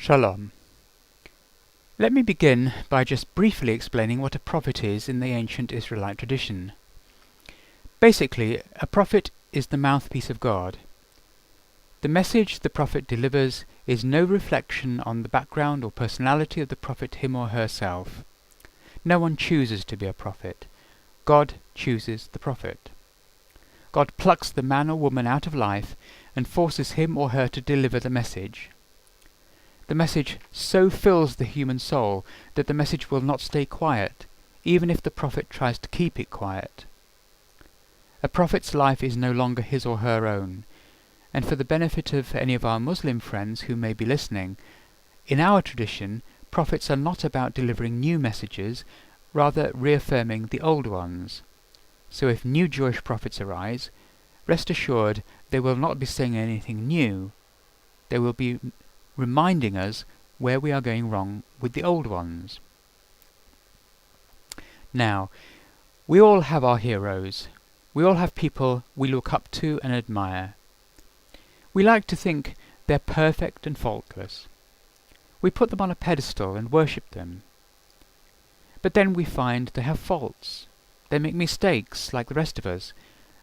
Shalom. Let me begin by just briefly explaining what a prophet is in the ancient Israelite tradition. Basically, a prophet is the mouthpiece of God. The message the prophet delivers is no reflection on the background or personality of the prophet him or herself. No one chooses to be a prophet. God chooses the prophet. God plucks the man or woman out of life and forces him or her to deliver the message. The message so fills the human soul that the message will not stay quiet, even if the prophet tries to keep it quiet. A prophet's life is no longer his or her own, and for the benefit of any of our Muslim friends who may be listening, in our tradition, prophets are not about delivering new messages, rather reaffirming the old ones. So if new Jewish prophets arise, rest assured they will not be saying anything new. They will be reminding us where we are going wrong with the old ones. Now, we all have our heroes. We all have people we look up to and admire. We like to think they're perfect and faultless. We put them on a pedestal and worship them. But then we find they have faults. They make mistakes like the rest of us,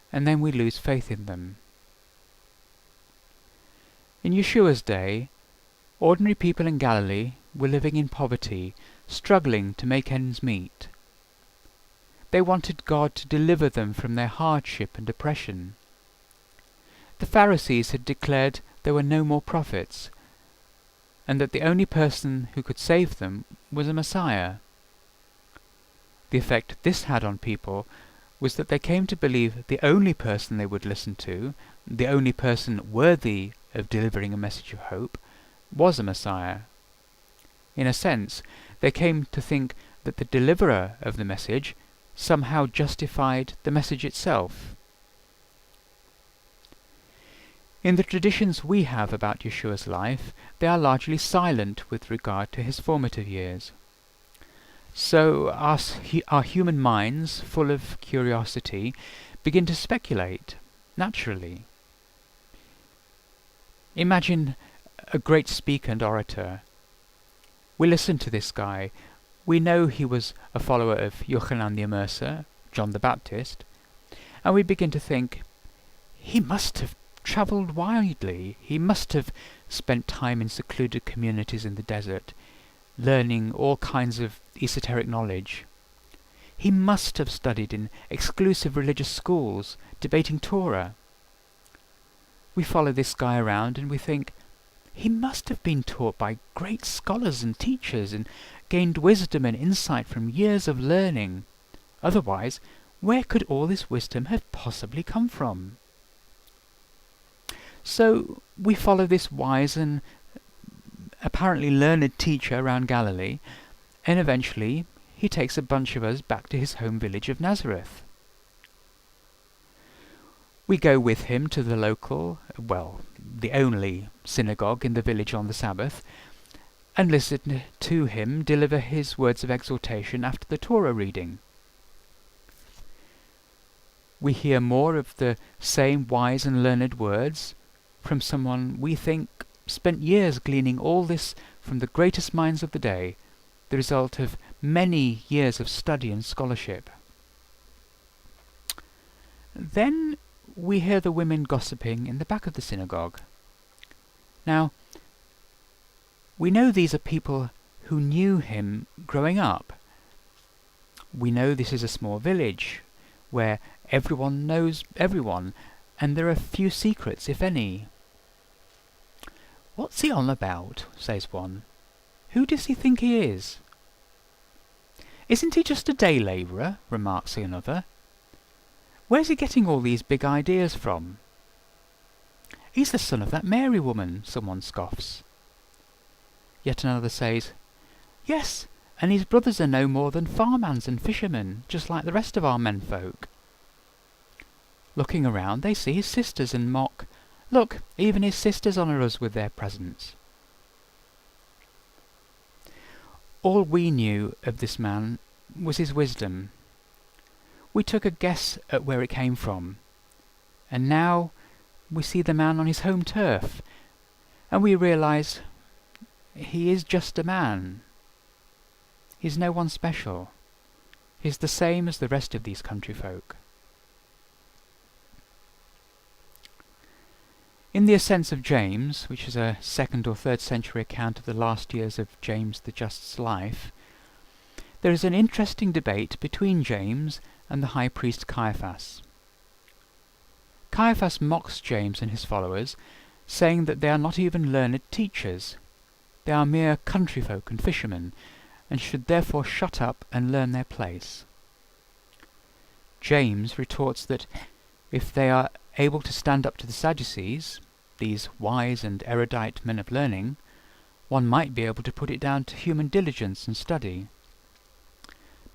and then we lose faith in them. In Yeshua's day, ordinary people in Galilee were living in poverty, struggling to make ends meet. They wanted God to deliver them from their hardship and oppression. The Pharisees had declared there were no more prophets, and that the only person who could save them was a Messiah. The effect this had on people was that they came to believe the only person they would listen to, the only person worthy of delivering a message of hope, was a Messiah. In a sense, they came to think that the deliverer of the message somehow justified the message itself. In the traditions we have about Yeshua's life, they are largely silent with regard to his formative years. So our human minds, full of curiosity, begin to speculate, naturally. Imagine a great speaker and orator. We listen to this guy. We know he was a follower of Yochanan the Immerser, John the Baptist, and we begin to think, he must have travelled widely. He must have spent time in secluded communities in the desert, learning all kinds of esoteric knowledge. He must have studied in exclusive religious schools, debating Torah. We follow this guy around and we think, he must have been taught by great scholars and teachers and gained wisdom and insight from years of learning. Otherwise, where could all this wisdom have possibly come from? So we follow this wise and apparently learned teacher around Galilee, and eventually he takes a bunch of us back to his home village of Nazareth. We go with him to the local, the only synagogue in the village on the Sabbath, and listen to him deliver his words of exhortation after the Torah reading. We hear more of the same wise and learned words from someone we think spent years gleaning all this from the greatest minds of the day, the result of many years of study and scholarship. Then we hear the women gossiping in the back of the synagogue. Now, we know these are people who knew him growing up. We know this is a small village, where everyone knows everyone, and there are few secrets, if any. "What's he on about?" says one. "Who does he think he is?" "Isn't he just a day labourer?" remarks another. "Where's he getting all these big ideas from?" "He's the son of that Mary woman," someone scoffs. Yet another says, "Yes, and his brothers are no more than farmhands and fishermen, just like the rest of our menfolk." Looking around, they see his sisters and mock, "Look, even his sisters honour us with their presence." All we knew of this man was his wisdom. We took a guess at where it came from, and now we see the man on his home turf, and we realise He is just a man. He's no one special. He's the same as the rest of these country folk. In the Ascents of James, which is a 2nd or 3rd century account of the last years of James the Just's life, there is an interesting debate between James and the high priest Caiaphas. Caiaphas mocks James and his followers, saying that they are not even learned teachers. They are mere country folk and fishermen, and should therefore shut up and learn their place. James retorts that if they are able to stand up to the Sadducees, these wise and erudite men of learning, one might be able to put it down to human diligence and study.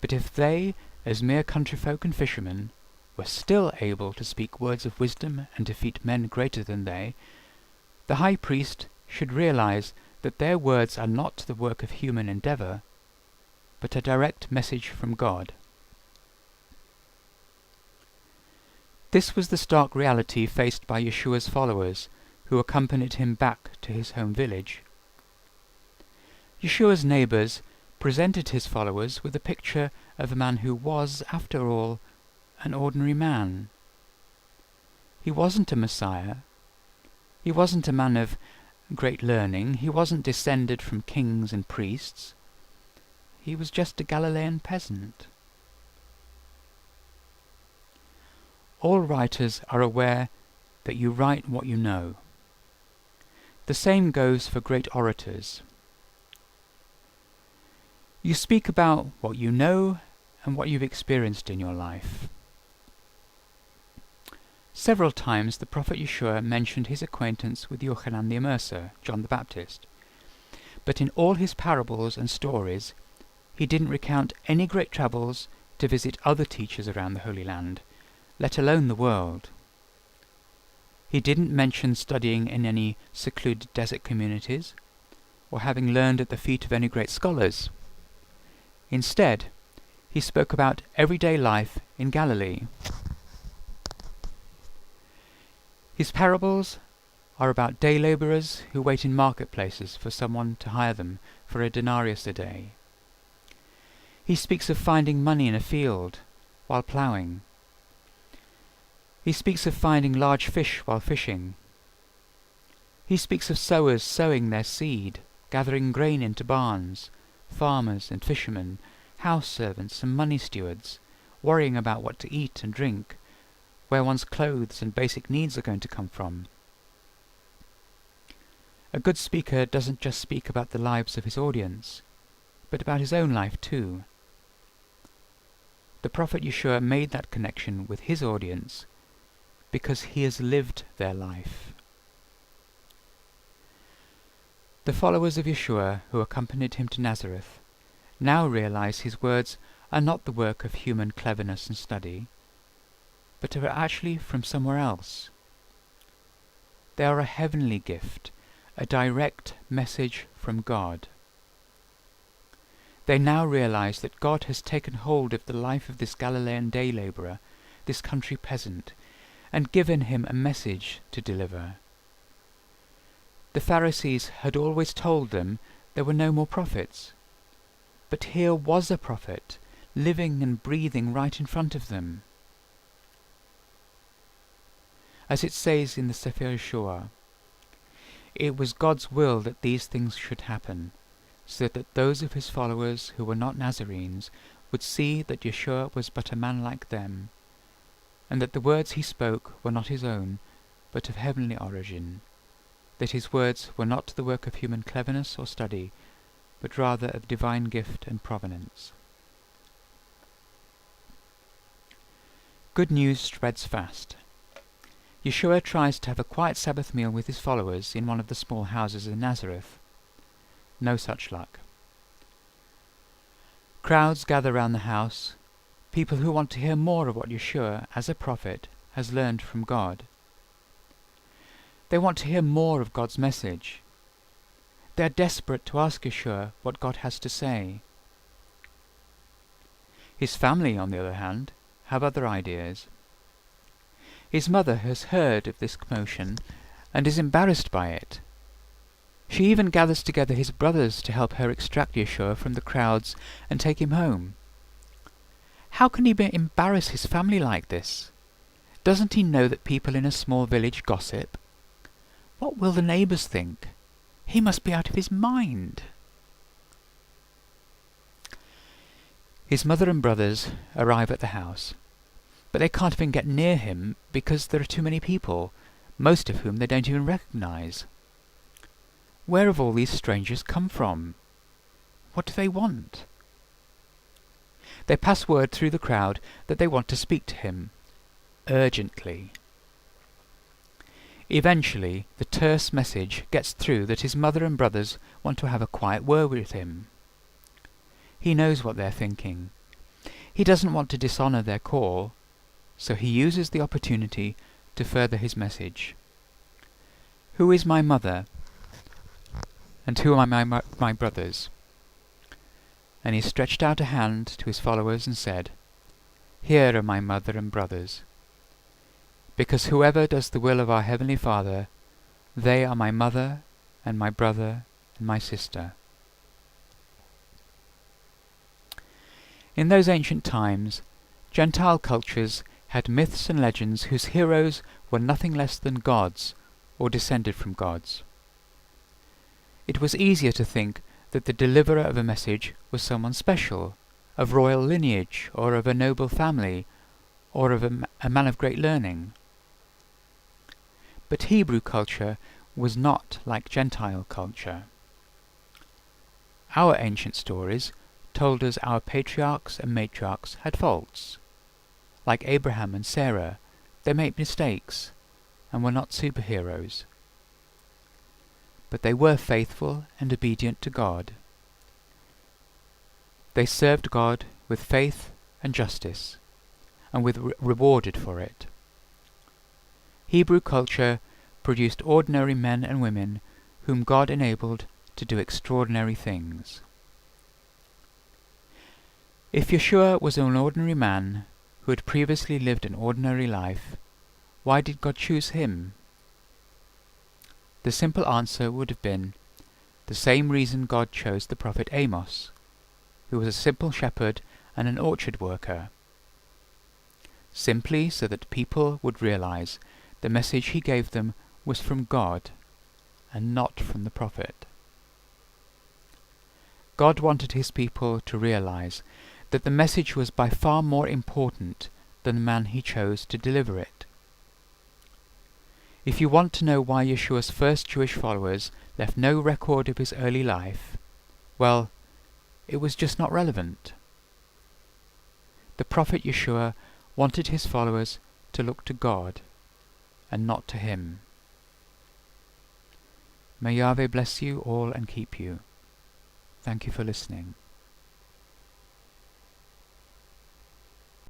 But if they, as mere country folk and fishermen, were still able to speak words of wisdom and defeat men greater than they, the high priest should realize that their words are not the work of human endeavor, but a direct message from God. This was the stark reality faced by Yeshua's followers, who accompanied him back to his home village. Yeshua's neighbors presented his followers with a picture of a man who was, after all, an ordinary man. He wasn't a Messiah. He wasn't a man of great learning. He wasn't descended from kings and priests. He was just a Galilean peasant. All writers are aware that you write what you know. The same goes for great orators. You speak about what you know and what you've experienced in your life. Several times the prophet Yeshua mentioned his acquaintance with Yochanan the Immerser, John the Baptist. But in all his parables and stories, he didn't recount any great travels to visit other teachers around the Holy Land, let alone the world. He didn't mention studying in any secluded desert communities, or having learned at the feet of any great scholars. Instead, he spoke about everyday life in Galilee. His parables are about day labourers who wait in marketplaces for someone to hire them for a denarius a day. He speaks of finding money in a field while ploughing. He speaks of finding large fish while fishing. He speaks of sowers sowing their seed, gathering grain into barns, farmers and fishermen, house servants and money stewards, worrying about what to eat and drink, where one's clothes and basic needs are going to come from. A good speaker doesn't just speak about the lives of his audience, but about his own life too. The prophet Yeshua made that connection with his audience because he has lived their life. The followers of Yeshua who accompanied him to Nazareth now realize his words are not the work of human cleverness and study, but are actually from somewhere else. They are a heavenly gift, a direct message from God. They now realize that God has taken hold of the life of this Galilean day labourer, this country peasant, and given him a message to deliver. The Pharisees had always told them there were no more prophets, but here was a prophet, living and breathing right in front of them. As it says in the Sefer Yeshua, it was God's will that these things should happen, so that those of his followers who were not Nazarenes would see that Yeshua was but a man like them, and that the words he spoke were not his own, but of heavenly origin, that his words were not the work of human cleverness or study, but rather of divine gift and provenance. Good news spreads fast. Yeshua tries to have a quiet Sabbath meal with his followers in one of the small houses in Nazareth. No such luck. Crowds gather round the house, people who want to hear more of what Yeshua, as a prophet, has learned from God. They want to hear more of God's message. They are desperate to ask Yeshua what God has to say. His family, on the other hand, have other ideas. His mother has heard of this commotion and is embarrassed by it. She even gathers together his brothers to help her extract Yeshua from the crowds and take him home. How can he embarrass his family like this? Doesn't he know that people in a small village gossip? What will the neighbours think? He must be out of his mind. His mother and brothers arrive at the house, but they can't even get near him because there are too many people, most of whom they don't even recognise. Where have all these strangers come from? What do they want? They pass word through the crowd that they want to speak to him, urgently. Eventually, the terse message gets through that his mother and brothers want to have a quiet word with him. He knows what they're thinking. He doesn't want to dishonour their call, so he uses the opportunity to further his message. Who is my mother? And who are my brothers? And he stretched out a hand to his followers and said, Here are my mother and brothers. Because whoever does the will of our Heavenly Father, they are my mother and my brother and my sister. In those ancient times, Gentile cultures had myths and legends whose heroes were nothing less than gods or descended from gods. It was easier to think that the deliverer of a message was someone special, of royal lineage, or of a noble family, or of a man of great learning. But Hebrew culture was not like Gentile culture. Our ancient stories told us our patriarchs and matriarchs had faults. Like Abraham and Sarah, they made mistakes and were not superheroes. But they were faithful and obedient to God. They served God with faith and justice, and were rewarded for it. Hebrew culture produced ordinary men and women whom God enabled to do extraordinary things. If Yeshua was an ordinary man who had previously lived an ordinary life, why did God choose him? The simple answer would have been the same reason God chose the prophet Amos, who was a simple shepherd and an orchard worker. Simply so that people would realize the message he gave them was from God and not from the prophet. God wanted his people to realize that the message was by far more important than the man he chose to deliver it. If you want to know why Yeshua's first Jewish followers left no record of his early life, well, it was just not relevant. The prophet Yeshua wanted his followers to look to God and not to him. May Yahweh bless you all and keep you. Thank you for listening.